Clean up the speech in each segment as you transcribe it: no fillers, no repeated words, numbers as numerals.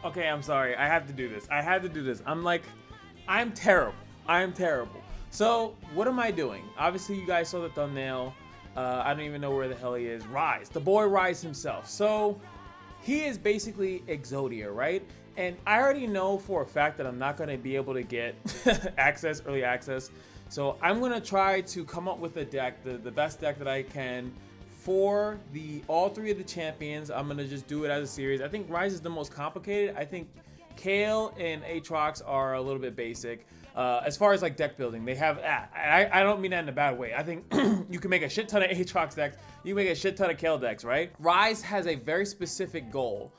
Okay, I'm sorry. I have to do this. I had to do this. I'm terrible. I'm terrible. So, what am I doing? Obviously, you guys saw the thumbnail. I don't even know where the hell he is. Ryze, the boy Ryze himself. So, he is basically Exodia, right? And I already know for a fact that I'm not going to be able to get early access. So, I'm going to try to come up with a deck, the best deck that I can for all three of the champions. I'm going to just do it as a series. I think Ryze is the most complicated. I think Kale and Aatrox are a little bit basic. As far as like deck building, they have I don't mean that in a bad way. I think you can make a shit ton of Aatrox decks, you can make a shit ton of Kale decks, right? Ryze has a very specific goal.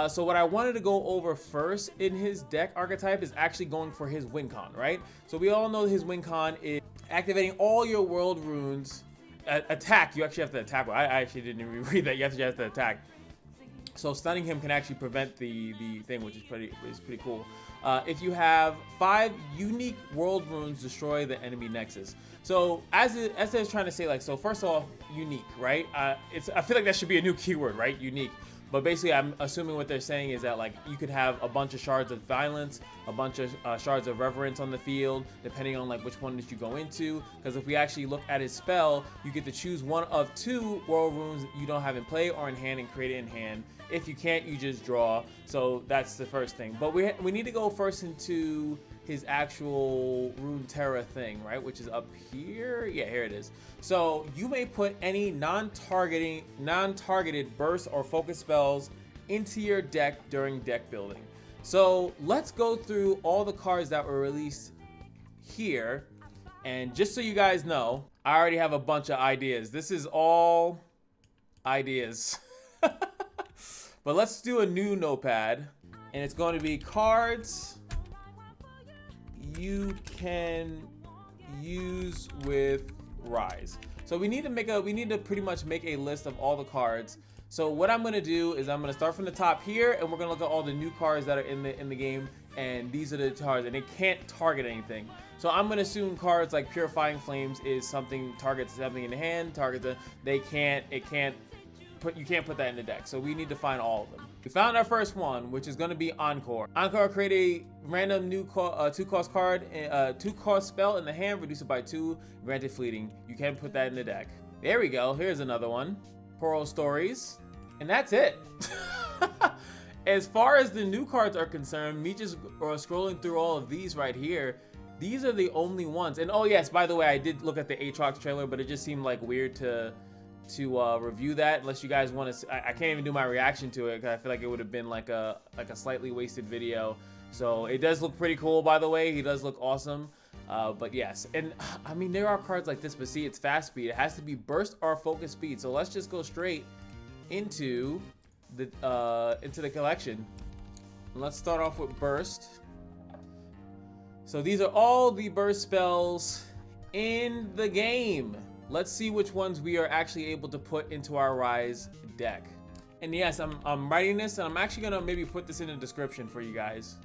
So what I wanted to go over first in his deck archetype is actually going for his win con, right? So we all know his win con is activating all your world runes. Attack, you actually have to attack. I actually didn't even read that. You have to attack. So stunning him can actually prevent the thing, which is pretty cool. If you have 5 unique world runes, destroy the enemy nexus. So as I was trying to say, like, so first off, unique, right? I feel like that should be a new keyword, right? Unique. But basically, I'm assuming what they're saying is that, like, you could have a bunch of shards of violence, a bunch of shards of reverence on the field, depending on like which one that you go into. Because if we actually look at his spell, you get to choose one of 2 world runes you don't have in play or in hand and create it in hand. If you can't, you just draw. So that's the first thing. But we need to go first into his actual Runeterra thing, right? Which is up here. Yeah, here it is. So you may put any non-targeted burst or focus spells into your deck during deck building. So let's go through all the cards that were released here. And just so you guys know, I already have a bunch of ideas. This is all ideas. But let's do a new notepad, and it's going to be cards you can use with Ryze. So we need to pretty much make a list of all the cards. So what I'm going to do is I'm going to start from the top here, and we're going to look at all the new cards that are in the game, and these are the cards, and they can't target anything. So I'm going to assume cards like Purifying Flames is something targets something in the hand, you can't put that in the deck. So we need to find all of them. We found our first one, which is going to be Encore. Encore, create a random new 2-cost card, 2-cost spell in the hand, reduce it by 2, granted fleeting. You can put that in the deck. There we go. Here's another one. Poro Stories. And that's it. As far as the new cards are concerned, me just scrolling through all of these right here, these are the only ones. And oh yes, by the way, I did look at the Aatrox trailer, but it just seemed like weird to review that unless you guys want to. I can't even do my reaction to it because I feel like it would have been like a slightly wasted video. So it does look pretty cool, by the way. He does look awesome. But yes, and I mean there are cards like this, but see, it's fast speed. It has to be burst or focus speed. So let's just go straight into the collection. Let's start off with burst. So these are all the burst spells in the game. Let's see which ones we are actually able to put into our Ryze deck. And yes, I'm writing this, and I'm actually gonna maybe put this in the description for you guys.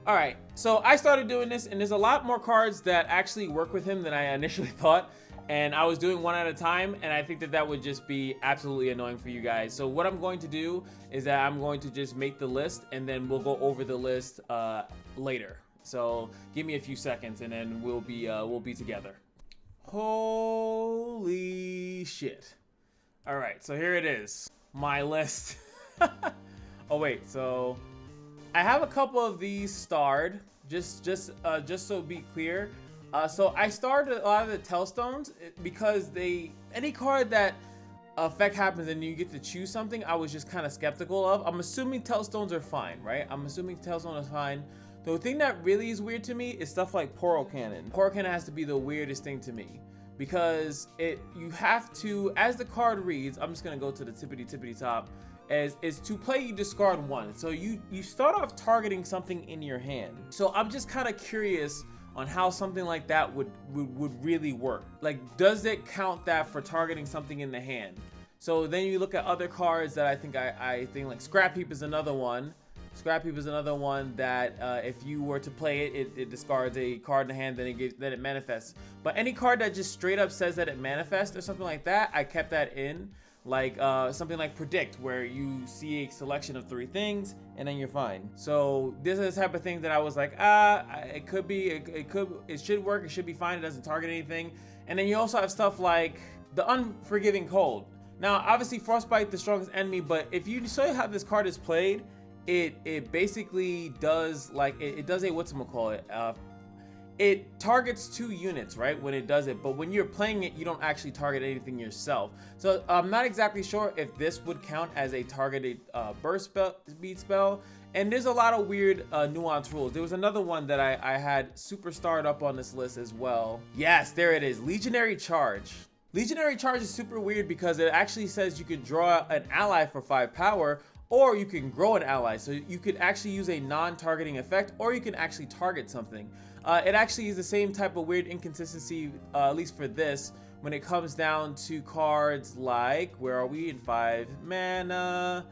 All right, so I started doing this, and there's a lot more cards that actually work with him than I initially thought. And I was doing one at a time, and I think that would just be absolutely annoying for you guys. So what I'm going to do is that I'm going to just make the list, and then we'll go over the list later. So give me a few seconds, and then we'll be together. Holy shit. All right, so here it is, my list. Oh wait, so I have a couple of these starred, just so be clear. So I starred a lot of the Tellstones because any card that effect happens and you get to choose something, I was just kind of skeptical of. I'm assuming Tellstones are fine, right? I'm assuming Tellstone is fine. The thing that really is weird to me is stuff like Poro Cannon. Poro Cannon has to be the weirdest thing to me because you have to, as the card reads, I'm just gonna go to the tippity top, is to play you discard 1. So you start off targeting something in your hand. So I'm just kind of curious on how something like that would really work. Like, does it count that for targeting something in the hand? So then you look at other cards that I think like Scrapheap is another one. Scrapheap is another one that if you were to play it, it discards a card in the hand, then it manifests. But any card that just straight up says that it manifests or something like that, I kept that in. like something like Predict, where you see a selection of 3 things and then you're fine. So this is the type of thing that I was like, it could be, it should work, it should be fine, it doesn't target anything. And then you also have stuff like the Unforgiving Cold. Now, obviously Frostbite the strongest enemy, but if you saw how this card is played, it basically does like, it does a whatchamacallit, it targets 2 units, right, when it does it, but when you're playing it, you don't actually target anything yourself. So I'm not exactly sure if this would count as a targeted burst speed spell, and there's a lot of weird nuanced rules. There was another one that I had superstarred up on this list as well. Yes, there it is, Legionary Charge. Legionary Charge is super weird because it actually says you can draw an ally for 5 power, or you can grow an ally. So you could actually use a non-targeting effect, or you can actually target something. It actually is the same type of weird inconsistency, at least for this, when it comes down to cards like, where are we in 5 mana?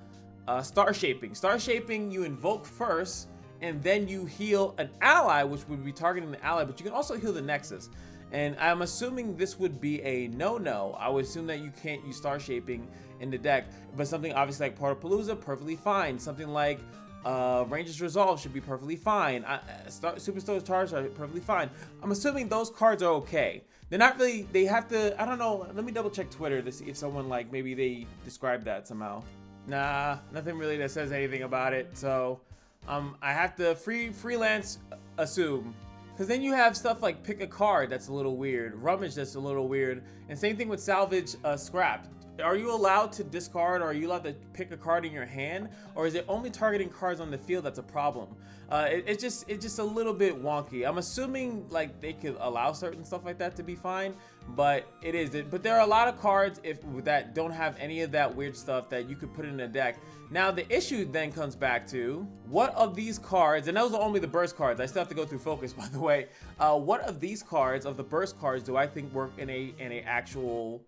Star Shaping. Star Shaping, you invoke first, and then you heal an ally, which would be targeting the ally, but you can also heal the Nexus. And I'm assuming this would be a no-no. I would assume that you can't use Star Shaping in the deck, but something obviously like Portapalooza, perfectly fine. Something like Ranger's Resolve should be perfectly fine. Superstar's Charge are perfectly fine. I'm assuming those cards are okay. They're not really, they have to, I don't know, let me double check Twitter to see if someone like, maybe they described that somehow. Nah, nothing really that says anything about it. So I have to freelance assume. Because then you have stuff like Pick a Card that's a little weird, Rummage that's a little weird, and same thing with Salvage Scrap. Are you allowed to discard, or are you allowed to pick a card in your hand, or is it only targeting cards on the field that's a problem? It's just a little bit wonky. I'm assuming like they could allow certain stuff like that to be fine, but it is. But there are a lot of cards that don't have any of that weird stuff that you could put in a deck. Now the issue then comes back to what of these cards, and those are only the burst cards. I still have to go through focus, by the way. What of these cards, of the burst cards, do I think work in a actual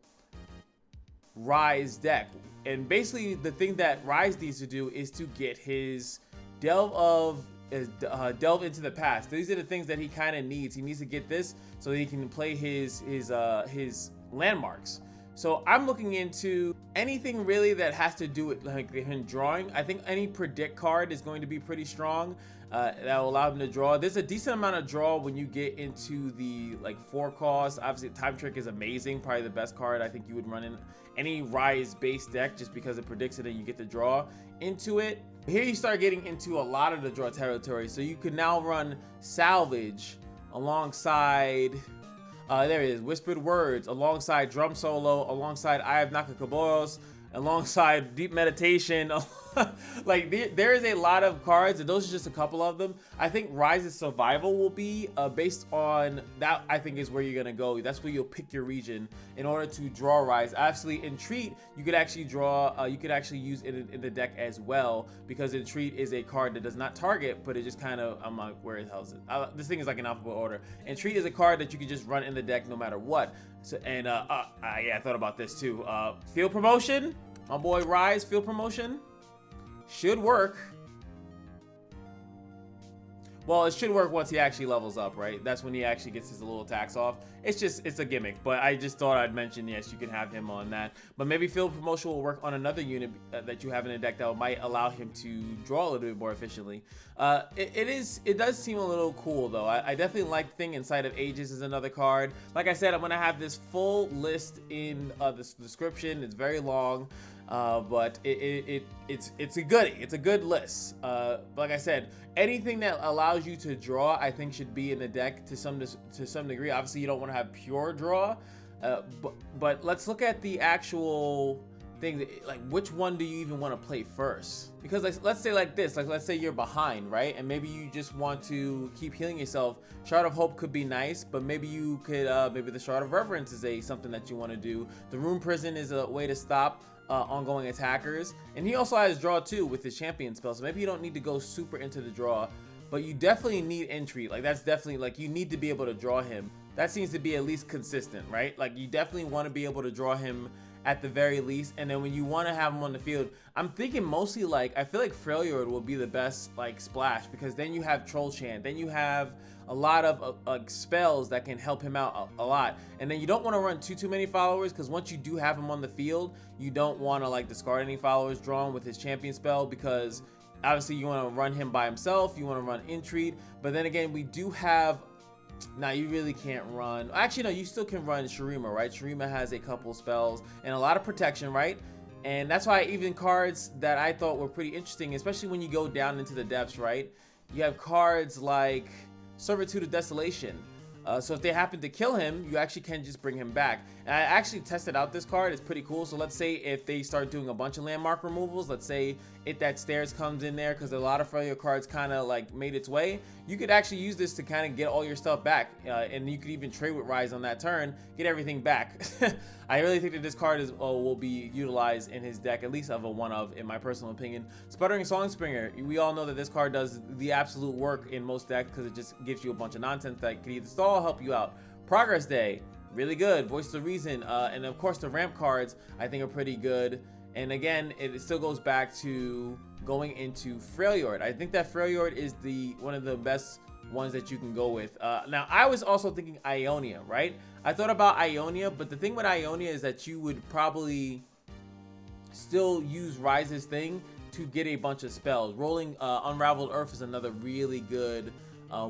Ryze deck? And basically the thing that Ryze needs to do is to get his delve into the past. These are the things that he kind of needs. He needs to get this so that he can play his landmarks. So I'm looking into anything really that has to do with like him drawing. I think any Predict card is going to be pretty strong. That will allow him to draw. There's a decent amount of draw when you get into the like 4 cost. Obviously Time Trick is amazing, probably the best card I think you would run in any Ryze based deck, just because it predicts it and you get to draw into it. Here you start getting into a lot of the draw territory. So you can now run Salvage alongside there it is, Whispered Words, alongside Drum Solo, alongside Eye of Nakakoboros, alongside Deep Meditation. Like there is a lot of cards, and those are just a couple of them. I think Ryze's survival will be based on that. I think is where you're gonna go. That's where you'll pick your region in order to draw Ryze. Actually, Entreat, you could actually draw. You could actually use it in the deck as well, because Entreat is a card that does not target, but it just kind of, I'm like, where the hell is it? This thing is like an alphabet order. Entreat is a card that you can just run in the deck no matter what. So and yeah, I thought about this too. Field Promotion, my boy Ryze. Field Promotion should work. Well, it should work once he actually levels up, right? That's when he actually gets his little attacks off. It's a gimmick, but I just thought I'd mention, yes, you can have him on that. But maybe Field Promotion will work on another unit that you have in a deck that might allow him to draw a little bit more efficiently. It does seem a little cool, though. I definitely like Thing Inside of Ages is another card. Like I said, I'm going to have this full list in the description. It's very long. But it's a goodie. It's a good list. Like I said, anything that allows you to draw, I think, should be in the deck to some degree. Obviously, you don't want to have pure draw, but let's look at the actual thing. Like, which one do you even want to play first? Because like, let's say like this. Like, let's say you're behind, right? And maybe you just want to keep healing yourself. Shroud of Hope could be nice, but maybe you could maybe the Shroud of Reverence is something that you want to do. The Rune Prison is a way to stop ongoing attackers, and he also has draw too with his champion spell, so maybe you don't need to go super into the draw, but you definitely need Entreat. Like, that's definitely, like, you need to be able to draw him. That seems to be at least consistent, right? Like, you definitely want to be able to draw him at the very least. And then when you want to have him on the field, I'm thinking mostly like, I feel like Freljord will be the best like splash, because then you have Troll Chant, then you have a lot of spells that can help him out a lot. And then you don't want to run too many followers, because once you do have him on the field, you don't want to like discard any followers drawn with his champion spell, because obviously you want to run him by himself, you want to run Entreat. But then again, we do have, now you really can't run, actually no, you still can run Shruima, right? Shruima has a couple spells and a lot of protection, right? And that's why even cards that I thought were pretty interesting, especially when you go down into the depths, right? You have cards like Servitude of Desolation. So if they happen to kill him, you actually can just bring him back. And I actually tested out this card. It's pretty cool. So let's say if they start doing a bunch of landmark removals, let's say if that stairs comes in there, because a lot of Freljord cards kind of like made its way, you could actually use this to kind of get all your stuff back. And you could even trade with Ryze on that turn, get everything back. I really think that this card is will be utilized in his deck, at least of a one of, in my personal opinion. Sputtering Songspringer, we all know that this card does the absolute work in most decks, because it just gives you a bunch of nonsense that can either stall or help you out. Progress Day, really good. Voice of Reason, and of course the ramp cards I think are pretty good. And again, it still goes back to going into Freljord. I think that Freljord is one of the best ones that you can go with. Now I was also thinking Ionia, right? I thought about Ionia, but the thing with Ionia is that you would probably still use Ryze's thing to get a bunch of spells. Rolling Unraveled Earth is another really good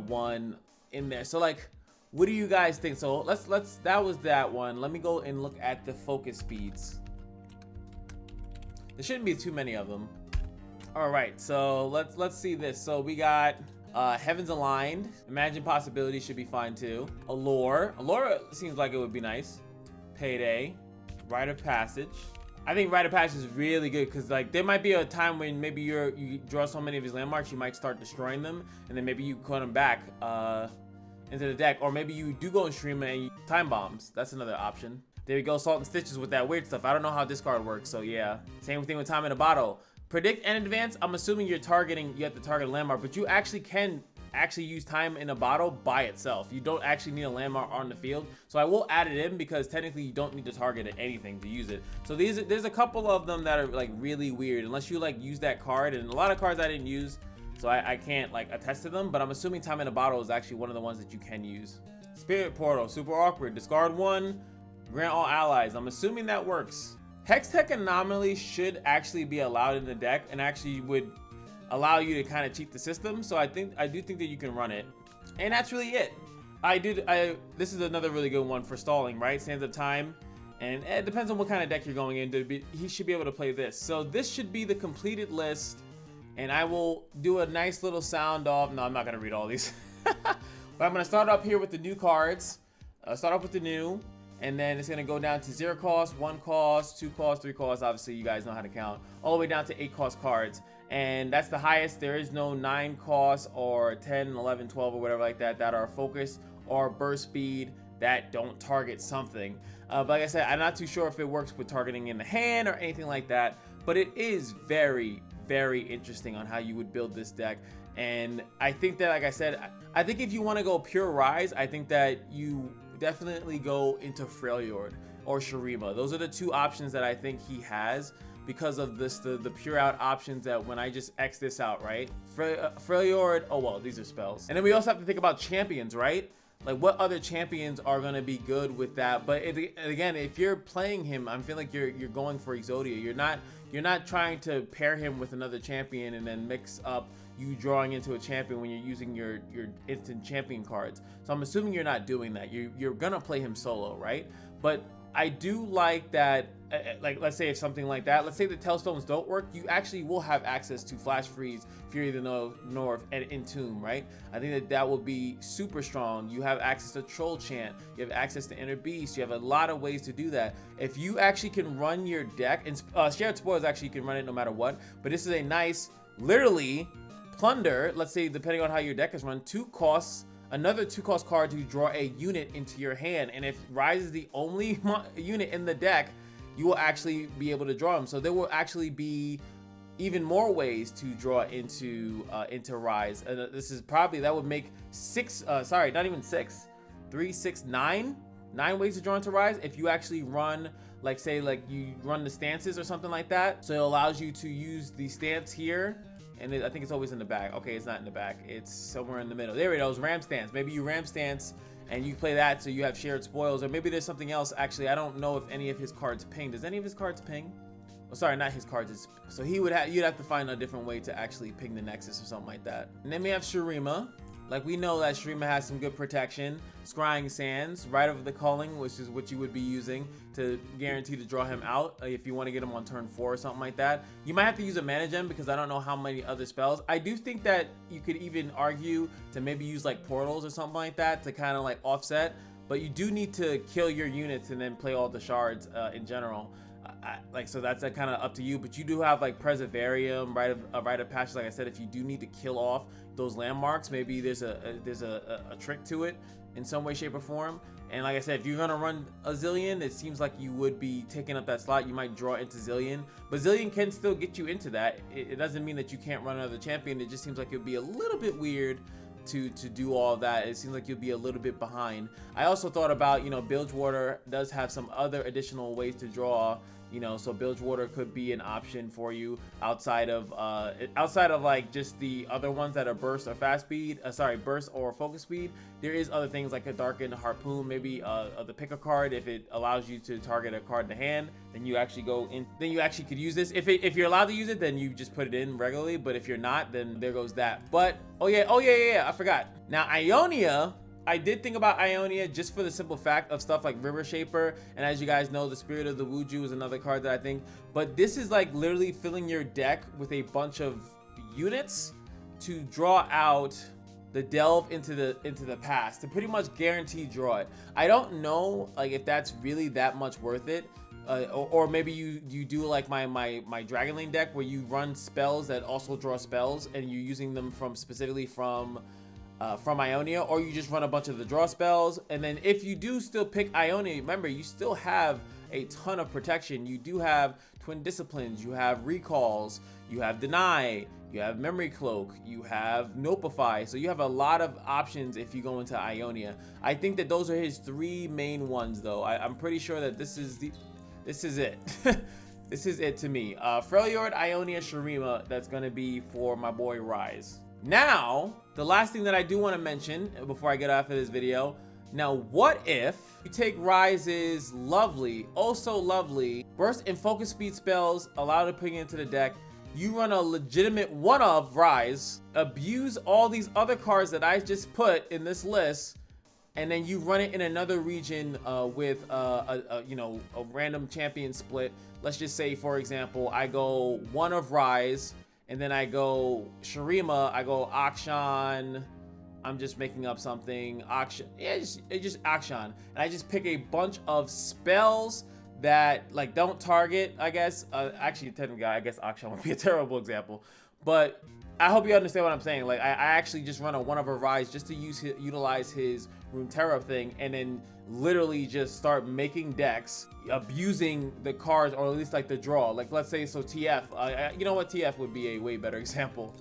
one in there. So like, what do you guys think? So let's that was that one. Let me go and look at the focus speeds. There shouldn't be too many of them. All right, so let's see this. So we got Heavens Aligned. Imagine Possibilities should be fine too. Allure seems like it would be nice. Payday. Rite of Passage. I think Rite of Passage is really good, because like there might be a time when maybe you draw so many of his landmarks, you might start destroying them, and then maybe you cut them back into the deck, or maybe you do go in Shruima and you time bombs. That's another option. There we go, Salt and Stitches with that weird stuff. I don't know how this card works, so yeah. Same thing with Time in a Bottle. Predict and Advance, I'm assuming you have to target a landmark, but you actually can use Time in a Bottle by itself. You don't actually need a landmark on the field. So I will add it in, because technically you don't need to target anything to use it. So there's a couple of them that are like really weird, unless you like use that card, and a lot of cards I didn't use, so I can't like attest to them, but I'm assuming Time in a Bottle is actually one of the ones that you can use. Spirit Portal, super awkward. Discard one, grant all allies. I'm assuming that works. Hextech Anomaly should actually be allowed in the deck, and actually would allow you to kind of cheat the system. So I do think that you can run it, and that's really it. This is another really good one for stalling, right? Sands of Time, and it depends on what kind of deck you're going into. He should be able to play this. So this should be the completed list, and I will do a nice little sound off. No, I'm not gonna read all these, but I'm gonna start up here with the new cards. Start off with the new. And then it's gonna go down to 0 cost, 1 cost, 2 cost, 3 cost. Obviously, you guys know how to count. All the way down to 8 cost cards. And that's the highest. There is no 9 cost or 10, 11, 12, or whatever like that are focus or burst speed that don't target something. But like I said, I'm not too sure if it works with targeting in the hand or anything like that. But it is very, very interesting on how you would build this deck. And I think that, like I said, I think if you want to go pure Ryze, I think that you definitely go into Freljord or Shruima. Those are the two options that I think he has, because of this the pure out options that when I just X this out, right? Freljord, oh well, these are spells. And then we also have to think about champions, right? Like what other champions are gonna be good with that? But again, if you're playing him, I feel like you're going for Exodia. You're not trying to pair him with another champion and then mix up you drawing into a champion when you're using your instant champion cards. So I'm assuming you're not doing that. You're gonna play him solo, right? But I do like that, like let's say if something like that, let's say the Tellstones don't work, you actually will have access to Flash Freeze, Fury of the North, and Entomb, right? I think that will be super strong. You have access to Troll Chant, you have access to Inner Beast, you have a lot of ways to do that. If you actually can run your deck, and Shared Spoils actually you can run it no matter what, but this is a nice, literally, Plunder, let's say depending on how your deck is run, another 2 cost card to draw a unit into your hand. And if Ryze is the only unit in the deck, you will actually be able to draw them. So there will actually be even more ways to draw into Ryze. And this is probably, that would make 9 ways to draw into Ryze if you actually run like say like you run the stances or something like that. So it allows you to use the stance here. And I think it's always in the back. Okay, it's not in the back. It's somewhere in the middle. There it goes, ram stance. Maybe you ram stance and you play that so you have shared spoils. Or maybe there's something else. Actually, I don't know if any of his cards ping. Does any of his cards ping? Oh, sorry, not his cards. So you'd have to find a different way to actually ping the Nexus or something like that. And then we have Shruima. Like we know that Shruima has some good protection. Scrying Sands, Rite of the Calling, which is what you would be using to guarantee to draw him out if you want to get him on turn 4 or something like that. You might have to use a mana gem because I don't know how many other spells. I do think that you could even argue to maybe use like portals or something like that to kind of like offset. But you do need to kill your units and then play all the shards in general. So that's kind of up to you, but you do have like Preservarium, Rite of Passage. Like I said, if you do need to kill off those landmarks, maybe there's a trick to it in some way, shape, or form. And like I said, if you're gonna run a Zillion, it seems like you would be taking up that slot. You might draw into Zillion, but Zillion can still get you into that. It doesn't mean that you can't run another champion. It just seems like it would be a little bit weird to do all of that. It seems like you'll be a little bit behind. I also thought about, you know, Bilgewater does have some other additional ways to draw. You know, so Bilgewater could be an option for you outside of like just the other ones that are burst or fast speed. Burst or focus speed. There is other things like a Darkened Harpoon, maybe the pick a card. If it allows you to target a card in the hand, then you actually go in. Then you actually could use this. If you're allowed to use it, then you just put it in regularly. But if you're not, then there goes that. But oh yeah, I forgot. Now Ionia. I did think about Ionia just for the simple fact of stuff like River Shaper, and as you guys know, the Spirit of the Wuju is another card that I think. But this is like literally filling your deck with a bunch of units to draw out the delve into the past to pretty much guarantee draw it. I don't know like if that's really that much worth it. Or maybe you do like my Dragon Lane deck where you run spells that also draw spells and you're using them specifically from Ionia, or you just run a bunch of the draw spells. And then if you do still pick Ionia, remember you still have a ton of protection. You do have Twin Disciplines, you have Recalls, you have Deny, you have Memory Cloak, you have Nopify. So you have a lot of options if you go into Ionia. I think that those are his 3 main ones though. I'm pretty sure that this is it. This is it to me. Freljord, Ionia, Shruima, that's gonna be for my boy Ryze. Now, the last thing that I do want to mention before I get off of this video. Now, what if you take Ryze's lovely, oh so lovely, burst and focus speed spells, allow to put it into the deck. You run a legitimate one of Ryze, abuse all these other cards that I just put in this list, and then you run it in another region with you know, a random champion split. Let's just say, for example, I go one of Ryze, and then I go Shruima, I go Akshan, I'm just making up something, Akshan, yeah, it's just Akshan. And I just pick a bunch of spells that like don't target, I guess. Actually, technically, I guess Akshan would be a terrible example. But I hope you understand what I'm saying. Like, I actually just run a one of a Ryze just to utilize his Runeterra thing, and then literally just start making decks, abusing the cards, or at least like the draw. Like, let's say, so TF, you know what, TF would be a way better example.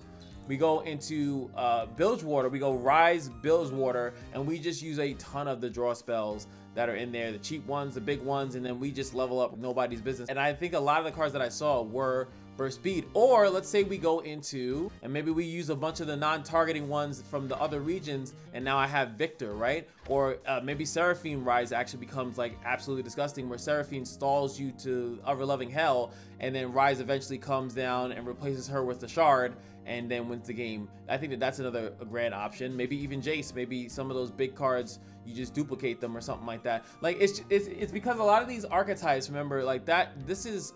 We go into Bilgewater, we go Ryze Bilgewater, and we just use a ton of the draw spells that are in there, the cheap ones, the big ones, and then we just level up nobody's business. And I think a lot of the cards that I saw were burst speed. Or let's say we go into, and maybe we use a bunch of the non-targeting ones from the other regions, and now I have Victor, right? Or maybe Seraphine Ryze actually becomes like absolutely disgusting, where Seraphine stalls you to ever-loving hell, and then Ryze eventually comes down and replaces her with the Shard, and then wins the game. I think that that's another grand option. Maybe even Jace, maybe some of those big cards, you just duplicate them or something like that. Like, it's because a lot of these archetypes, remember, like that, this is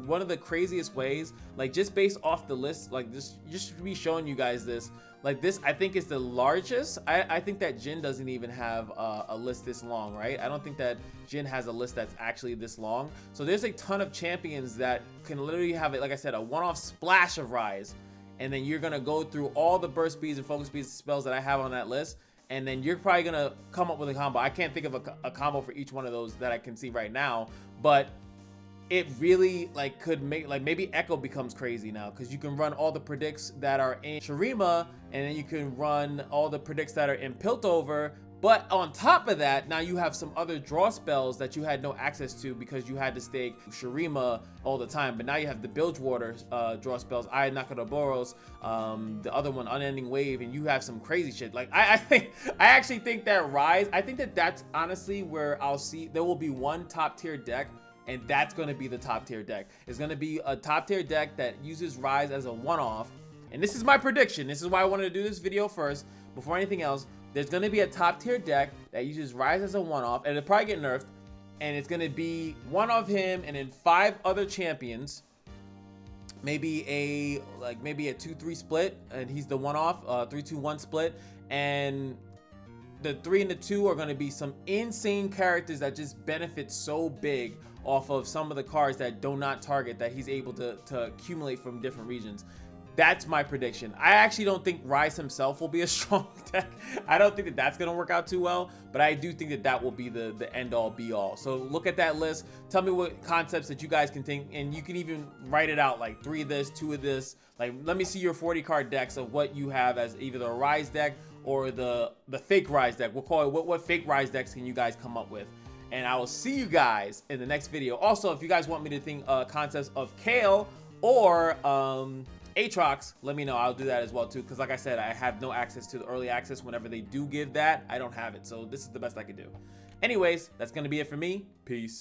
one of the craziest ways, like just based off the list, like this, just be showing you guys this. Like this, I think is the largest. I think that Jhin doesn't even have a list this long, right? I don't think that Jhin has a list that's actually this long. So there's a ton of champions that can literally have it, like I said, a one-off splash of Ryze. And then you're gonna go through all the burst speeds and focus speeds spells that I have on that list, and then you're probably gonna come up with a combo. I can't think of a combo for each one of those that I can see right now, but it really like could make, like maybe Echo becomes crazy now, because you can run all the predicts that are in Shruima, and then you can run all the predicts that are in Piltover, But on top of that, now you have some other draw spells that you had no access to because you had to stake Shruima all the time. But now you have the Bilgewater draw spells, I Nakaraboros, the other one, Unending Wave, and you have some crazy shit. Like I actually think that Ryze, I think that that's honestly where I'll see there will be one top tier deck, and that's going to be the top tier deck. It's going to be a top tier deck that uses Ryze as a one-off. And this is my prediction. This is why I wanted to do this video first before anything else. There's going to be a top tier deck that uses Ryze as a one-off, and it'll probably get nerfed, and it's going to be one of him and then 5 other champions, maybe a 2-3 split, and he's the one-off, 3-2-1 split, and the 3 and the 2 are going to be some insane characters that just benefit so big off of some of the cards that do not target that he's able to accumulate from different regions. That's my prediction. I actually don't think Ryze himself will be a strong deck. I don't think that that's going to work out too well, but I do think that that will be the end-all be-all. So look at that list. Tell me what concepts that you guys can think, and you can even write it out, like 3 of this, 2 of this. Like, let me see your 40-card decks of what you have as either the Ryze deck or the fake Ryze deck. We'll call it, what fake Ryze decks can you guys come up with? And I will see you guys in the next video. Also, if you guys want me to think concepts of Kale or Aatrox, let me know. I'll do that as well too, because like I said, I have no access to the early access. Whenever they do give that, I don't have it, so this is the best I can do. Anyways, that's gonna be it for me. Peace.